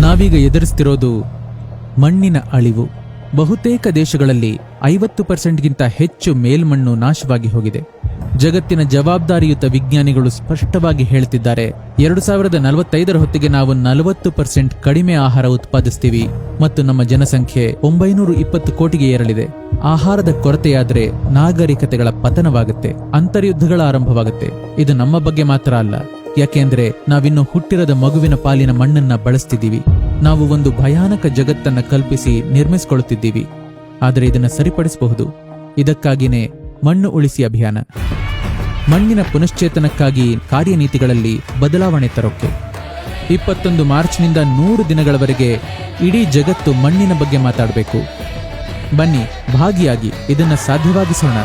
ನಾವೀಗ ಎದುರಿಸ್ತಿರೋದು ಮಣ್ಣಿನ ಅಳಿವು. ಬಹುತೇಕ ದೇಶಗಳಲ್ಲಿ 50%ಗಿಂತ ಹೆಚ್ಚು ಮೇಲ್ಮಣ್ಣು ನಾಶವಾಗಿ ಹೋಗಿದೆ. ಜಗತ್ತಿನ ಜವಾಬ್ದಾರಿಯುತ ವಿಜ್ಞಾನಿಗಳು ಸ್ಪಷ್ಟವಾಗಿ ಹೇಳುತ್ತಿದ್ದಾರೆ, 2045ರ ಹೊತ್ತಿಗೆ ನಾವು 40% ಕಡಿಮೆ ಆಹಾರ ಉತ್ಪಾದಿಸ್ತೀವಿ ಮತ್ತು ನಮ್ಮ ಜನಸಂಖ್ಯೆ 920 ಕೋಟಿಗೆ ಏರಲಿದೆ. ಆಹಾರದ ಕೊರತೆಯಾದರೆ ನಾಗರಿಕತೆಗಳ ಪತನವಾಗುತ್ತೆ, ಅಂತರ್ಯುದ್ಧಗಳ ಆರಂಭವಾಗುತ್ತೆ. ಇದು ನಮ್ಮ ಬಗ್ಗೆ ಮಾತ್ರ ಅಲ್ಲ, ಯಾಕೆಂದ್ರೆ ನಾವಿನ್ನು ಹುಟ್ಟಿರದ ಮಗುವಿನ ಪಾಲಿನ ಮಣ್ಣನ್ನ ಬಳಸ್ತಿದ್ದೀವಿ. ನಾವು ಒಂದು ಭಯಾನಕ ಜಗತ್ತನ್ನ ಕಲ್ಪಿಸಿ ನಿರ್ಮಿಸಿಕೊಳ್ಳುತ್ತಿದ್ದೀವಿ. ಆದರೆ ಇದನ್ನು ಸರಿಪಡಿಸಬಹುದು. ಇದಕ್ಕಾಗಿನೇ ಮಣ್ಣು ಉಳಿಸಿ ಅಭಿಯಾನ. ಮಣ್ಣಿನ ಪುನಶ್ಚೇತನಕ್ಕಾಗಿ ಕಾರ್ಯನೀತಿಗಳಲ್ಲಿ ಬದಲಾವಣೆ ತರೋಕೆ 21 ಮಾರ್ಚ್ನಿಂದ 100 ದಿನಗಳವರೆಗೆ ಇಡೀ ಜಗತ್ತು ಮಣ್ಣಿನ ಬಗ್ಗೆ ಮಾತಾಡಬೇಕು. ಬನ್ನಿ, ಭಾಗಿಯಾಗಿ ಇದನ್ನ ಸಾಧ್ಯವಾಗಿಸೋಣ.